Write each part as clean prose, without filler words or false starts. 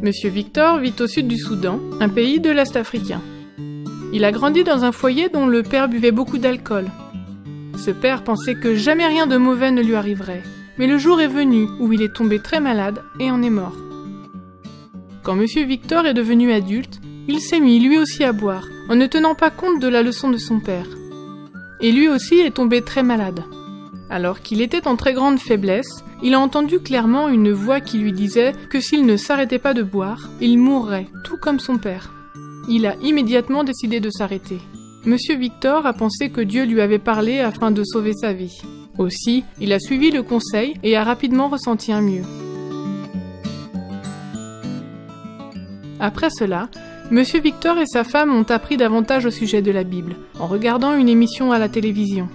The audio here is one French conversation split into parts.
Monsieur Victor vit au sud du Soudan, un pays de l'Est africain. Il a grandi dans un foyer dont le père buvait beaucoup d'alcool. Ce père pensait que jamais rien de mauvais ne lui arriverait. Mais le jour est venu où il est tombé très malade et en est mort. Quand Monsieur Victor est devenu adulte, il s'est mis lui aussi à boire, en ne tenant pas compte de la leçon de son père. Et lui aussi est tombé très malade. Alors qu'il était en très grande faiblesse, il a entendu clairement une voix qui lui disait que s'il ne s'arrêtait pas de boire, il mourrait, tout comme son père. Il a immédiatement décidé de s'arrêter. Monsieur Victor a pensé que Dieu lui avait parlé afin de sauver sa vie. Aussi, il a suivi le conseil et a rapidement ressenti un mieux. Après cela, Monsieur Victor et sa femme ont appris davantage au sujet de la Bible, en regardant une émission à la télévision.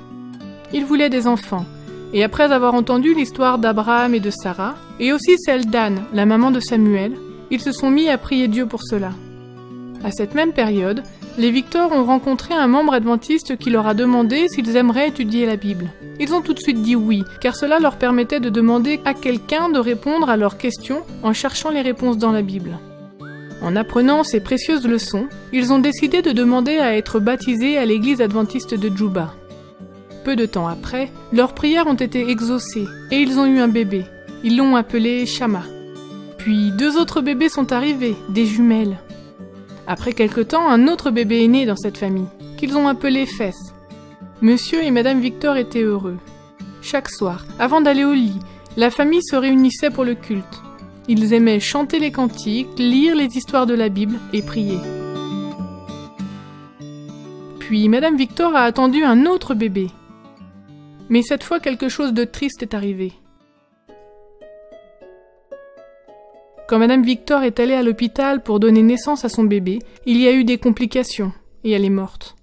Ils voulaient des enfants, et après avoir entendu l'histoire d'Abraham et de Sarah, et aussi celle d'Anne, la maman de Samuel, ils se sont mis à prier Dieu pour cela. À cette même période, les Victor ont rencontré un membre adventiste qui leur a demandé s'ils aimeraient étudier la Bible. Ils ont tout de suite dit oui, car cela leur permettait de demander à quelqu'un de répondre à leurs questions en cherchant les réponses dans la Bible. En apprenant ces précieuses leçons, ils ont décidé de demander à être baptisés à l'église adventiste de Djouba. Peu de temps après, leurs prières ont été exaucées et ils ont eu un bébé. Ils l'ont appelé Shama. Puis 2 autres bébés sont arrivés, des jumelles. Après quelque temps, un autre bébé est né dans cette famille, qu'ils ont appelé Fès. Monsieur et Madame Victor étaient heureux. Chaque soir, avant d'aller au lit, la famille se réunissait pour le culte. Ils aimaient chanter les cantiques, lire les histoires de la Bible et prier. Puis Madame Victor a attendu un autre bébé. Mais cette fois, quelque chose de triste est arrivé. Quand Madame Victor est allée à l'hôpital pour donner naissance à son bébé, il y a eu des complications et elle est morte.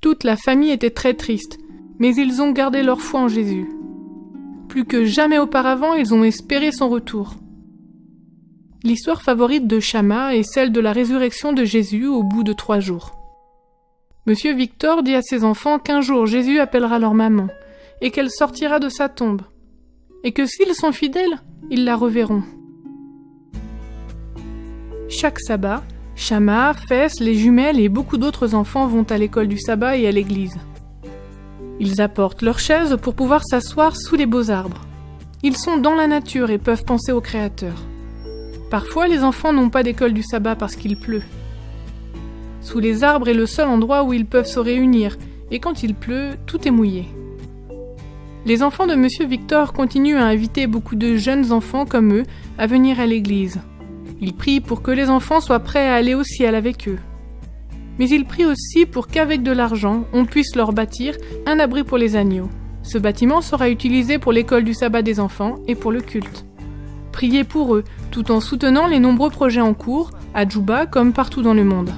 Toute la famille était très triste, mais ils ont gardé leur foi en Jésus. Plus que jamais auparavant, ils ont espéré son retour. L'histoire favorite de Shama est celle de la résurrection de Jésus au bout de 3 jours. Monsieur Victor dit à ses enfants qu'un jour Jésus appellera leur maman et qu'elle sortira de sa tombe, et que s'ils sont fidèles, ils la reverront. Chaque sabbat, Shama, Fès, les jumelles et beaucoup d'autres enfants vont à l'école du sabbat et à l'église. Ils apportent leurs chaises pour pouvoir s'asseoir sous les beaux arbres. Ils sont dans la nature et peuvent penser au Créateur. Parfois, les enfants n'ont pas d'école du sabbat parce qu'il pleut. Sous les arbres est le seul endroit où ils peuvent se réunir, et quand il pleut, tout est mouillé. Les enfants de Monsieur Victor continuent à inviter beaucoup de jeunes enfants comme eux à venir à l'église. Ils prient pour que les enfants soient prêts à aller au ciel avec eux. Mais ils prient aussi pour qu'avec de l'argent, on puisse leur bâtir un abri pour les agneaux. Ce bâtiment sera utilisé pour l'école du sabbat des enfants et pour le culte. Priez pour eux, tout en soutenant les nombreux projets en cours, à Djouba comme partout dans le monde.